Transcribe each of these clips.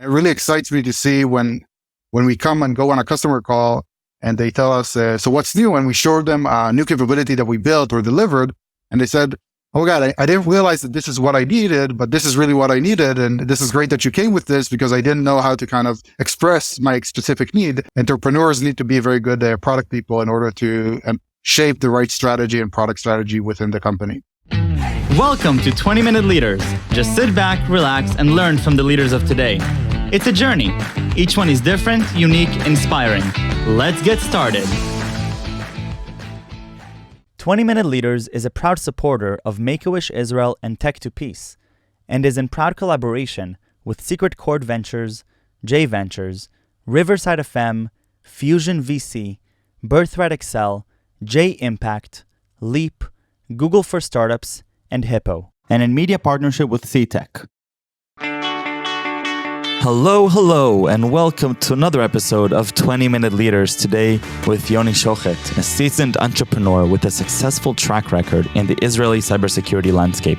It really excites me to see when we come and go on a customer call and they tell us, so what's new? And we showed them a new capability that we built or delivered. And they said, oh God, I didn't realize that this is what I needed, but this is really what I needed. And this is great that you came with this because I didn't know how to kind of express my specific need. Entrepreneurs need to be very good product people in order to shape the right strategy and product strategy within the company. Welcome to 20-Minute Leaders. Just sit back, relax, and learn from the leaders of today. It's a journey. Each one is different, unique, inspiring. Let's get started. 20-Minute Leaders is a proud supporter of Make-A-Wish Israel and Tech to Peace, and is in proud collaboration with Secret Chord Ventures, J Ventures, Riverside FM, Fusion VC, Birthright Excel, J Impact, Leap, Google for Startups, and Hippo, and in media partnership with CTech. Hello, and welcome to another episode of 20-Minute Leaders. Today with Yoni Shohet, a seasoned entrepreneur with a successful track record in the Israeli cybersecurity landscape.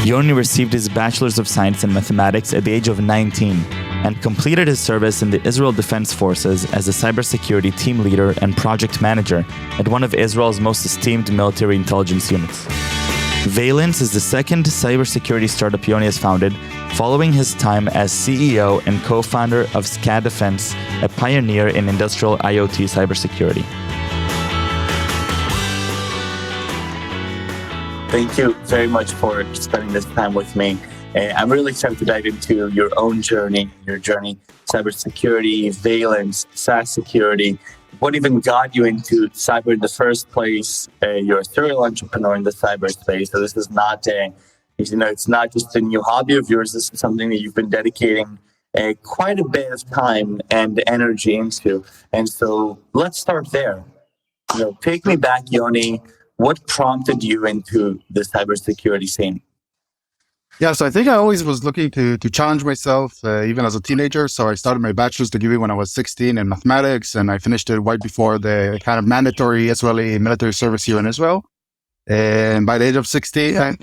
Yoni received his Bachelor's of Science in Mathematics at the age of 19 and completed his service in the Israel Defense Forces as a cybersecurity team leader and project manager at one of Israel's most esteemed military intelligence units. Valence is the second cybersecurity startup Yoni has founded, following his time as CEO and co-founder of SCADAfence, a pioneer in industrial IoT cybersecurity. Thank you very much for spending this time with me. I'm really excited to dive into your own journey, cybersecurity, Valence, SaaS security. What even got you into cyber in the first place? You're a serial entrepreneur in the cyberspace, so this is not it's not just a new hobby of yours. This is something that you've been dedicating quite a bit of time and energy into. And so let's start there. Take me back, Yoni. What prompted you into the cybersecurity scene? Yeah, so I think I always was looking to challenge myself, even as a teenager. So I started my bachelor's degree when I was 16 in mathematics, and I finished it right before the kind of mandatory Israeli military service here in Israel. And by the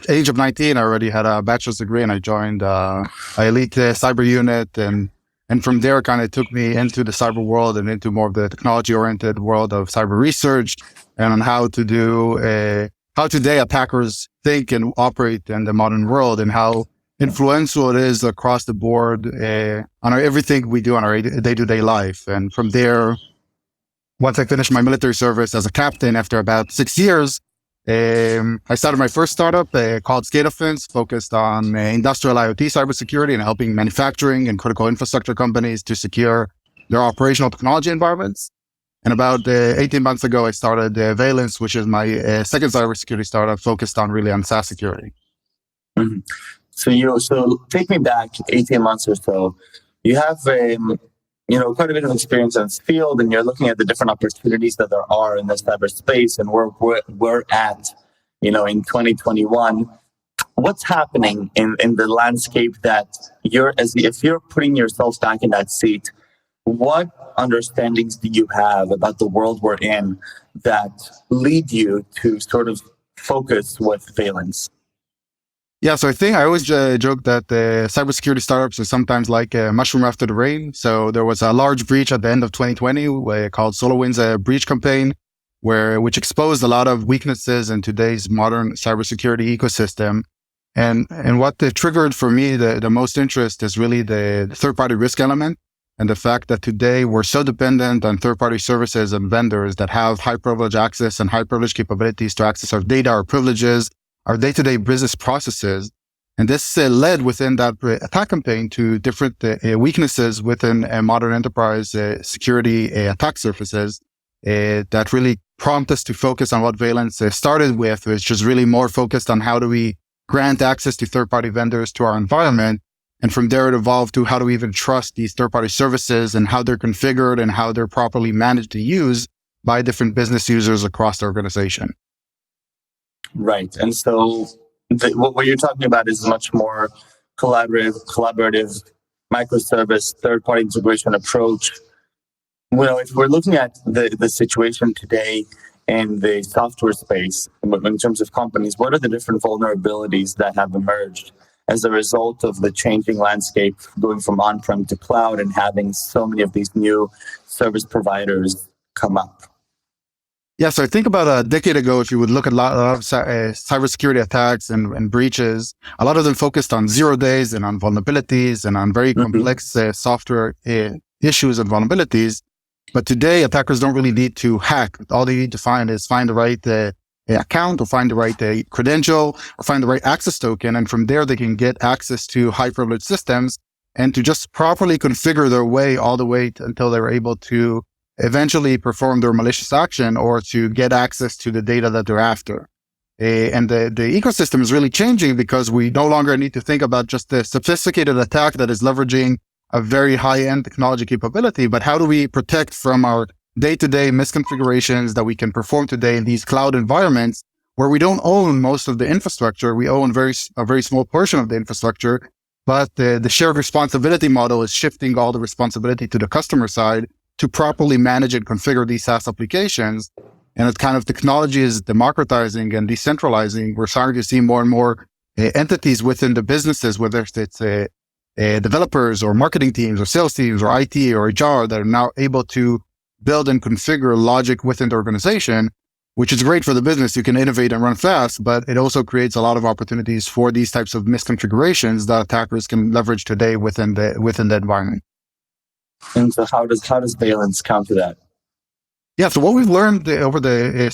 age of 19, I already had a bachelor's degree, and I joined an elite cyber unit. And from there, kind of took me into the cyber world and into more of the technology-oriented world of cyber research and on how today attackers think and operate in the modern world, and how influential it is across the board on everything we do on our day-to-day life. And from there, once I finished my military service as a captain after about 6 years, I started my first startup called SCADAfence, focused on industrial IoT cybersecurity and helping manufacturing and critical infrastructure companies to secure their operational technology environments. And about 18 months ago, I started Valence, which is my second cybersecurity startup focused on SaaS security. Mm-hmm. So take me back 18 months or so. You have quite a bit of experience in this field, and you're looking at the different opportunities that there are in the cyberspace, and where we're at, in 2021. What's happening in the landscape that if you're putting yourself back in that seat, what understandings do you have about the world we're in that lead you to sort of focus with Valence? Yeah, so I think I always joke that cybersecurity startups are sometimes like a mushroom after the rain. So there was a large breach at the end of 2020 called SolarWinds breach campaign, which exposed a lot of weaknesses in today's modern cybersecurity ecosystem. And what triggered for me the most interest is really the third-party risk element. And the fact that today we're so dependent on third-party services and vendors that have high privilege access and high privilege capabilities to access our data, our privileges, our day-to-day business processes. And this led within that attack campaign to different weaknesses within modern enterprise security attack surfaces that really prompt us to focus on what Valence started with, which is really more focused on how do we grant access to third-party vendors to our environment. And from there, it evolved to how do we even trust these third-party services and how they're configured and how they're properly managed to use by different business users across the organization. Right. And so what you're talking about is much more collaborative microservice, third-party integration approach. Well, if we're looking at the situation today in the software space, in terms of companies, what are the different vulnerabilities that have emerged as a result of the changing landscape going from on-prem to cloud and having so many of these new service providers come up? Yeah, so I think about a decade ago, if you would look at a lot of cybersecurity attacks and breaches, a lot of them focused on 0 days and on vulnerabilities and on very complex software issues and vulnerabilities. But today, attackers don't really need to hack. All they need to find the right account, or find the right credential, or find the right access token. And from there, they can get access to high privileged systems and to just properly configure their way all the way until they're able to eventually perform their malicious action or to get access to the data that they're after. And the ecosystem is really changing because we no longer need to think about just the sophisticated attack that is leveraging a very high-end technology capability, but how do we protect from our day-to-day misconfigurations that we can perform today in these cloud environments where we don't own most of the infrastructure. We own a very small portion of the infrastructure, but the shared responsibility model is shifting all the responsibility to the customer side to properly manage and configure these SaaS applications. And it kind of technology is democratizing and decentralizing. We're starting to see more and more entities within the businesses, whether it's developers or marketing teams or sales teams or IT or HR, that are now able to build and configure logic within the organization, which is great for the business. You can innovate and run fast, but it also creates a lot of opportunities for these types of misconfigurations that attackers can leverage today within the environment. And so how does Valence counter that? Yeah, so what we've learned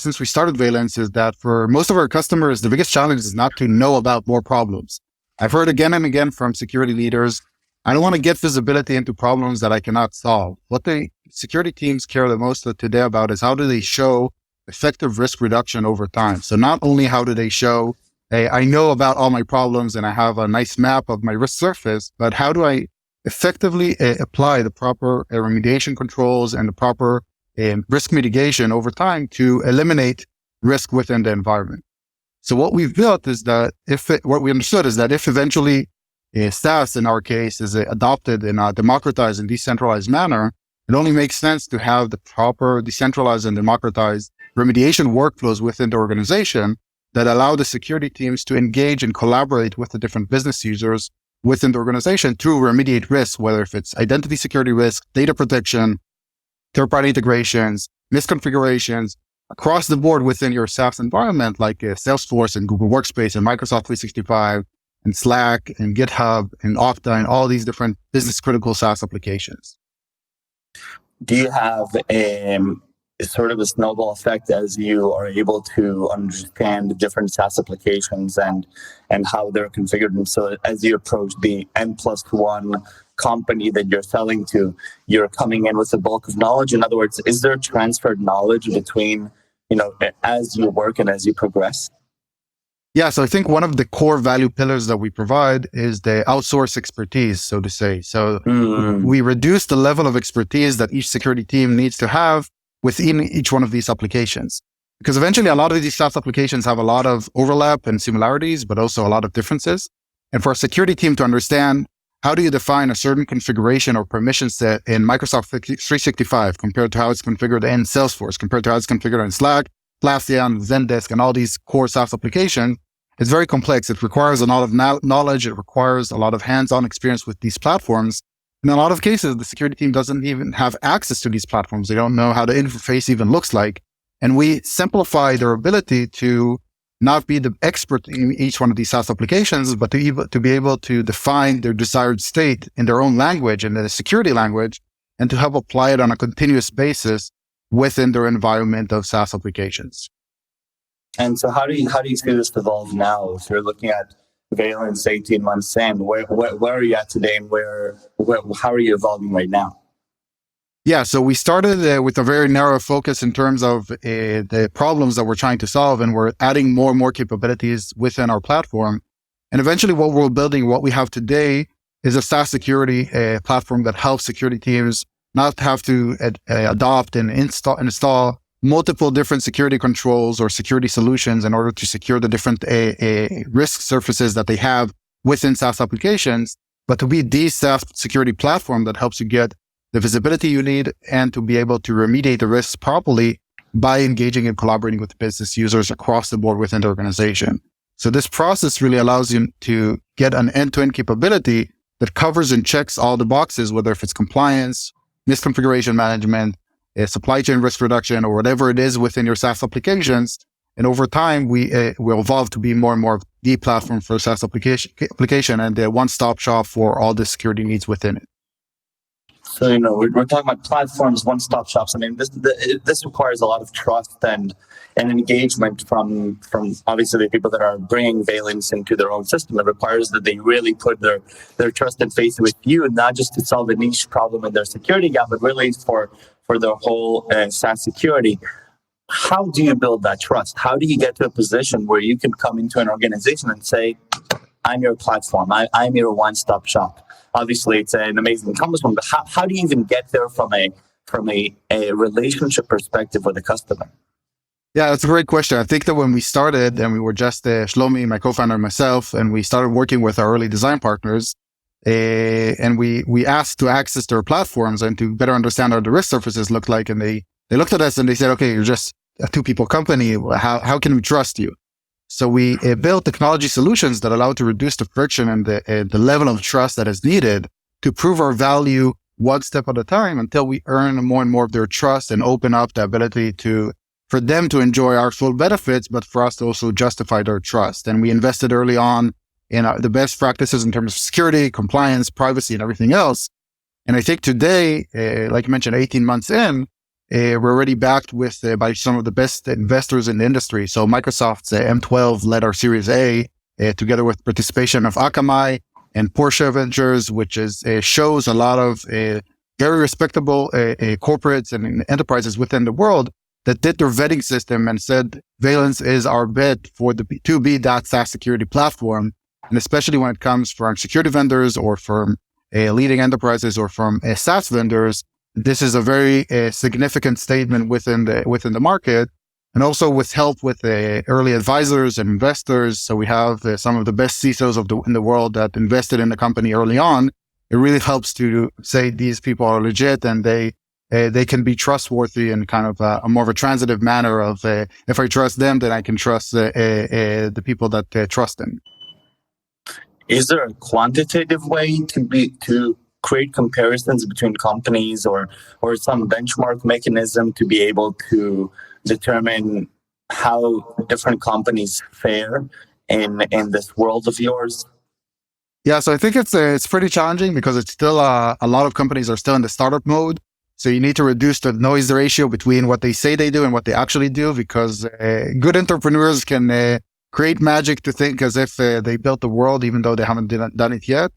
since we started Valence is that for most of our customers, the biggest challenge is not to know about more problems. I've heard again and again from security leaders, I don't want to get visibility into problems that I cannot solve. What the security teams care the most today about is how do they show effective risk reduction over time. So not only how do they show, hey, I know about all my problems and I have a nice map of my risk surface, but how do I effectively apply the proper remediation controls and the proper risk mitigation over time to eliminate risk within the environment. So what we've built is that if eventually SaaS in our case is adopted in a democratized and decentralized manner, it only makes sense to have the proper decentralized and democratized remediation workflows within the organization that allow the security teams to engage and collaborate with the different business users within the organization to remediate risks, whether if it's identity security risk, data protection, third-party integrations, misconfigurations, across the board within your SaaS environment, like Salesforce and Google Workspace and Microsoft 365 and Slack and GitHub and Okta and all these different business critical SaaS applications. Do you have sort of a snowball effect as you are able to understand the different SaaS applications and how they're configured? And so as you approach the N+1 company that you're selling to, you're coming in with a bulk of knowledge. In other words, is there transferred knowledge between, as you work and as you progress? Yeah, so I think one of the core value pillars that we provide is the outsource expertise, so to say. So we reduce the level of expertise that each security team needs to have within each one of these applications. Because eventually a lot of these SaaS applications have a lot of overlap and similarities, but also a lot of differences. And for a security team to understand, how do you define a certain configuration or permission set in Microsoft 365 compared to how it's configured in Salesforce, compared to how it's configured in Slack, Atlassian, Zendesk, and all these core SaaS applications? It's very complex. It requires a lot of knowledge. It requires a lot of hands-on experience with these platforms. In a lot of cases, the security team doesn't even have access to these platforms. They don't know how the interface even looks like. And we simplify their ability to not be the expert in each one of these SaaS applications, but to be able to define their desired state in their own language and the security language, and to help apply it on a continuous basis within their environment of SaaS applications. And so how do you see this evolve now? If you're looking at Valence 18 months in, where are you at today and how are you evolving right now? Yeah, so we started with a very narrow focus in terms of the problems that we're trying to solve, and we're adding more and more capabilities within our platform. And eventually what we're building, what we have today, is a SaaS security platform that helps security teams not have to adopt and install multiple different security controls or security solutions in order to secure the different risk surfaces that they have within SaaS applications, but to be the SaaS security platform that helps you get the visibility you need and to be able to remediate the risks properly by engaging and collaborating with business users across the board within the organization. So this process really allows you to get an end-to-end capability that covers and checks all the boxes, whether if it's compliance, misconfiguration management, supply chain risk reduction, or whatever it is within your SaaS applications. And over time, we will evolve to be more and more the platform for SaaS application and the one-stop shop for all the security needs within it. So, we're talking about platforms, one-stop shops. I mean, this requires a lot of trust and engagement from obviously the people that are bringing Valence into their own system. It requires that they really put their trust and faith with you, not just to solve a niche problem in their security gap, but really for their whole SaaS security. How do you build that trust? How do you get to a position where you can come into an organization and say, I'm your platform, I'm your one-stop shop? Obviously, it's an amazing accomplishment, but how do you even get there from a relationship perspective with a customer? Yeah, that's a great question. I think that when we started, and we were just Shlomi, my co-founder, and myself, and we started working with our early design partners, and we asked to access their platforms and to better understand how the risk surfaces looked like. And they looked at us and they said, okay, you're just a two-people company. How can we trust you? So we built technology solutions that allow to reduce the friction and the level of trust that is needed to prove our value one step at a time until we earn more and more of their trust and open up the ability for them to enjoy our full benefits, but for us to also justify their trust. And we invested early on in the best practices in terms of security, compliance, privacy, and everything else. And I think today, like you mentioned, 18 months in, we're already backed with by some of the best investors in the industry. So Microsoft's M12 led our Series A together with participation of Akamai and Porsche Ventures, which shows a lot of very respectable corporates and enterprises within the world that did their vetting system and said, Valence is our bet to be that SaaS security platform. And especially when it comes from security vendors or from leading enterprises or from SaaS vendors, this is a very significant statement within the market, and also with help with early advisors and investors. So we have some of the best CISOs in the world that invested in the company early on. It really helps to say these people are legit and they can be trustworthy in kind of a more of a transitive manner of if I trust them, then I can trust the people that trust them. Is there a quantitative way to create comparisons between companies or some benchmark mechanism to be able to determine how different companies fare in this world of yours? Yeah, so I think it's pretty challenging because it's still a lot of companies are still in the startup mode. So you need to reduce the noise ratio between what they say they do and what they actually do, because good entrepreneurs can create magic to think as if they built the world, even though they haven't done it yet.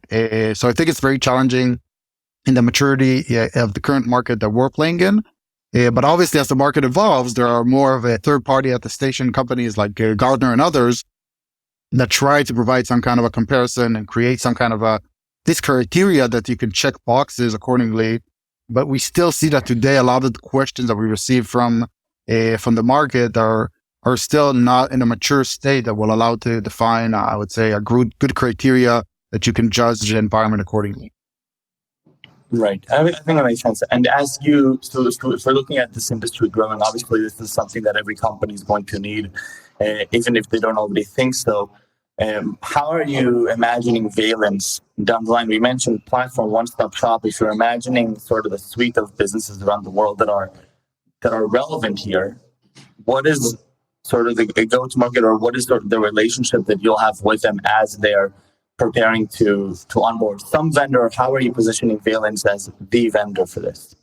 So I think it's very challenging in the maturity of the current market that we're playing in. But obviously, as the market evolves, there are more of a third-party attestation companies like Gartner and others that try to provide some kind of a comparison and create some kind of this criteria that you can check boxes accordingly. But we still see that today, a lot of the questions that we receive from the market are still not in a mature state that will allow to define, I would say, a good criteria that you can judge the environment accordingly. Right. I think that makes sense. And as if we're looking at this industry growing, obviously this is something that every company is going to need, even if they don't already think so. How are you imagining Valence down the line? We mentioned platform, one-stop shop. If you're imagining sort of the suite of businesses around the world that are relevant here, what is sort of the go-to-market, or what is the relationship that you'll have with them as they're preparing to onboard some vendor? How are you positioning Valence as the vendor for this?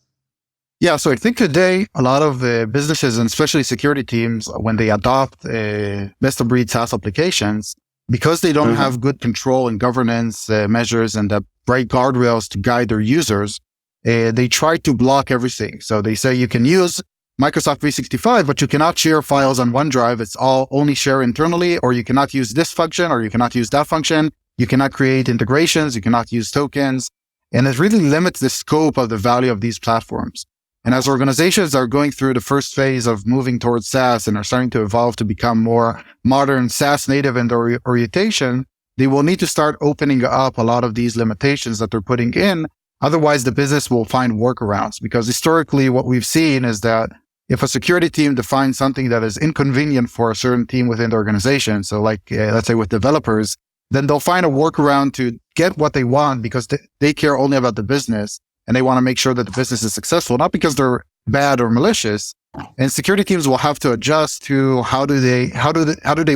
Yeah, so I think today a lot of businesses, and especially security teams, when they adopt best-of-breed SaaS applications, because they don't have good control and governance measures and the right guardrails to guide their users, they try to block everything. So they say you can use Microsoft 365, but you cannot share files on OneDrive. It's all only share internally, or you cannot use this function, or you cannot use that function. You cannot create integrations. You cannot use tokens. And it really limits the scope of the value of these platforms. And as organizations are going through the first phase of moving towards SaaS and are starting to evolve to become more modern SaaS native in their orientation, they will need to start opening up a lot of these limitations that they're putting in. Otherwise, the business will find workarounds, because historically what we've seen is that if a security team defines something that is inconvenient for a certain team within the organization, so like, let's say with developers, then they'll find a workaround to get what they want because they care only about the business and they want to make sure that the business is successful, not because they're bad or malicious. And security teams will have to adjust to how do they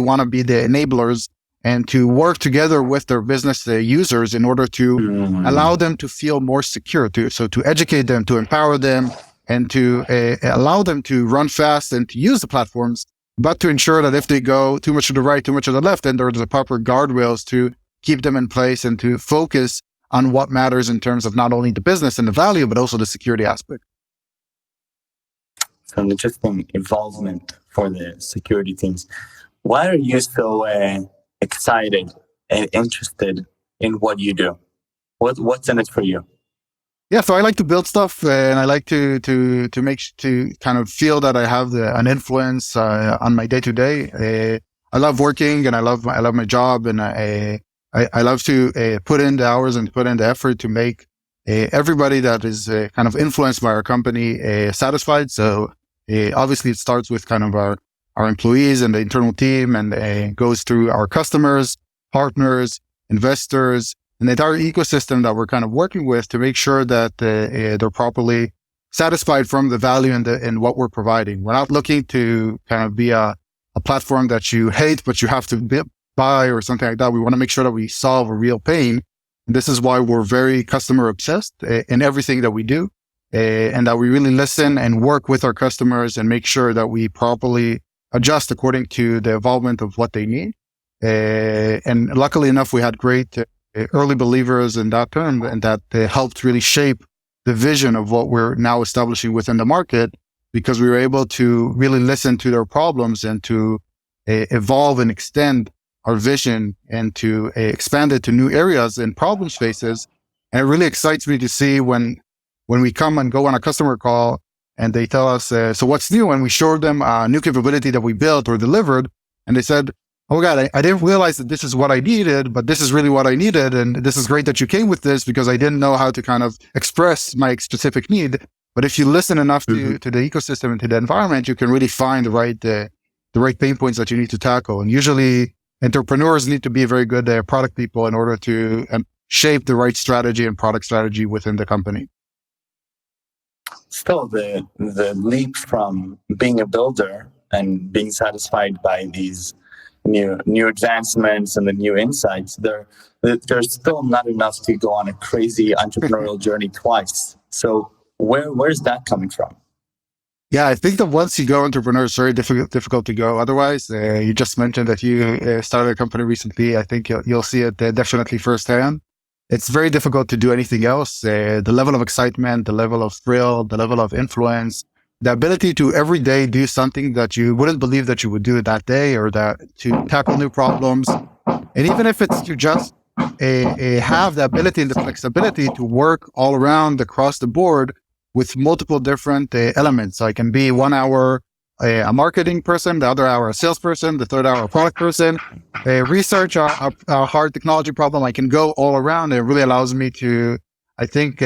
want to be the enablers and to work together with their business users in order to allow them to feel more secure, to educate them, to empower them, and to allow them to run fast and to use the platforms, but to ensure that if they go too much to the right, too much to the left, then there's the proper guardrails to keep them in place and to focus on what matters in terms of not only the business and the value, but also the security aspect. So an interesting involvement for the security teams. Why are you so excited and interested in what you do? What's in it for you? Yeah, so I like to build stuff, and I like to kind of feel that I have an influence on my day to day. I love working, and I love my job, and I love to put in the hours and put in the effort to make everybody that is kind of influenced by our company satisfied. So obviously, it starts with kind of our employees and the internal team, and goes through our customers, partners, investors, and the entire ecosystem that we're kind of working with to make sure that they're properly satisfied from the value and what we're providing. We're not looking to kind of be a platform that you hate, but you have to buy or something like that. We want to make sure that we solve a real pain. And this is why we're very customer obsessed in everything that we do, and that we really listen and work with our customers and make sure that we properly adjust according to the involvement of what they need. And luckily enough, we had great early believers in that term, and that helped really shape the vision of what we're now establishing within the market, because we were able to really listen to their problems and to evolve and extend our vision and to expand it to new areas and problem spaces. And it really excites me to see when we come and go on a customer call and they tell us, so what's new? And we showed them a new capability that we built or delivered. And they said, oh God, I didn't realize that this is what I needed, but this is really what I needed. And this is great that you came with this because I didn't know how to kind of express my specific need. But if you listen enough to the ecosystem and to the environment, you can really find the right pain points that you need to tackle. And usually entrepreneurs need to be very good product people in order to shape the right strategy and product strategy within the company. Still, the leap from being a builder and being satisfied by these new advancements and the new insights, there's still not enough to go on a crazy entrepreneurial journey twice. So where's that coming from? Yeah, I think that once you go entrepreneur, it's very difficult to go otherwise. You just mentioned that you started a company recently. I think you'll see it definitely firsthand. It's very difficult to do anything else. The level of excitement, the level of thrill, the level of influence, the ability to every day do something that you wouldn't believe that you would do that day, or that to tackle new problems. And even if it's to just have the ability and the flexibility to work all around across the board with multiple different elements. So I can be 1 hour a marketing person, the other hour a salesperson, the third hour a product person, research a hard technology problem. I can go all around. It really allows me to, I think,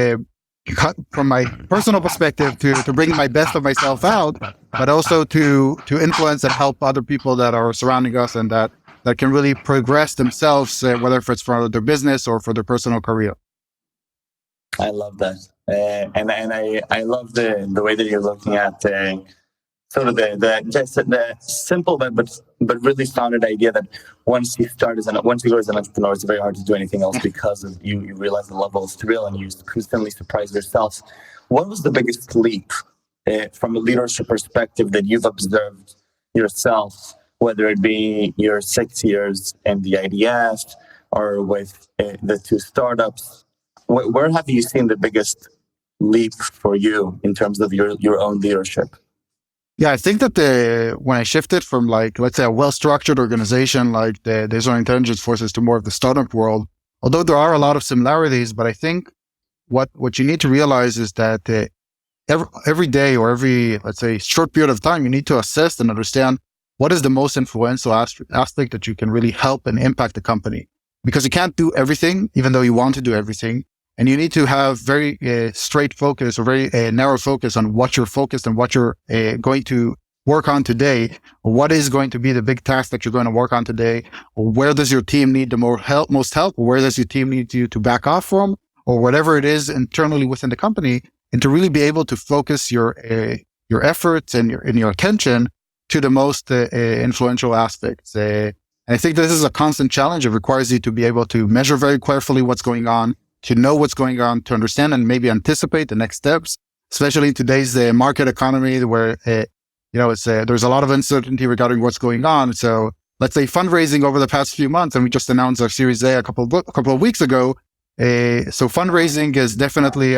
cut from my personal perspective to bring my best of myself out, but also to influence and help other people that are surrounding us and that can really progress themselves, whether if it's for their business or for their personal career. I love that. And I love the way that you're looking at sort of the simple but really founded idea that once you go as an entrepreneur, it's very hard to do anything else because of you realize the level of thrill and you constantly surprise yourself. What was the biggest leap from a leadership perspective that you've observed yourself, whether it be your 6 years in the IDF or with the 2 startups? Where have you seen the biggest leap for you in terms of your own leadership? Yeah, I think that when I shifted from, like, let's say a well-structured organization like the Israel Intelligence Forces to more of the startup world, although there are a lot of similarities, but I think what you need to realize is that every day or every, let's say, short period of time, you need to assess and understand what is the most influential aspect that you can really help and impact the company. Because you can't do everything, even though you want to do everything. And you need to have very straight focus or very narrow focus on what you're focused and what you're going to work on today. What is going to be the big task that you're going to work on today? Or where does your team need the most help? Or where does your team need you to back off from? Or whatever it is internally within the company, and to really be able to focus your efforts and your attention to the most influential aspects. And I think this is a constant challenge. It requires you to be able to measure very carefully what's going on, to know what's going on, to understand and maybe anticipate the next steps, especially in today's market economy where, there's a lot of uncertainty regarding what's going on. So let's say fundraising over the past few months, and we just announced our Series A a couple of weeks ago. So fundraising is definitely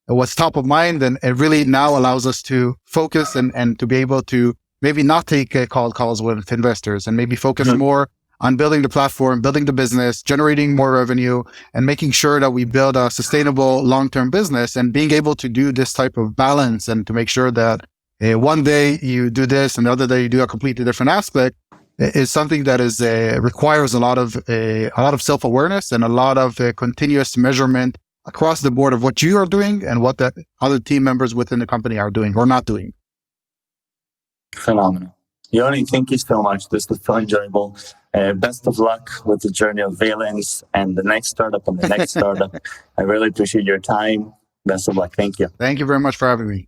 what's top of mind, and it really now allows us to focus and to be able to maybe not take cold calls with investors and maybe focus more on building the platform, building the business, generating more revenue, and making sure that we build a sustainable long-term business, and being able to do this type of balance and to make sure that one day you do this and the other day you do a completely different aspect is something that is requires a lot of self-awareness and a lot of continuous measurement across the board of what you are doing and what the other team members within the company are doing or not doing. Phenomenal. Yoni, thank you so much. This was so enjoyable. Best of luck with the journey of Valence and the next startup and the next startup. I really appreciate your time. Best of luck. Thank you. Thank you very much for having me.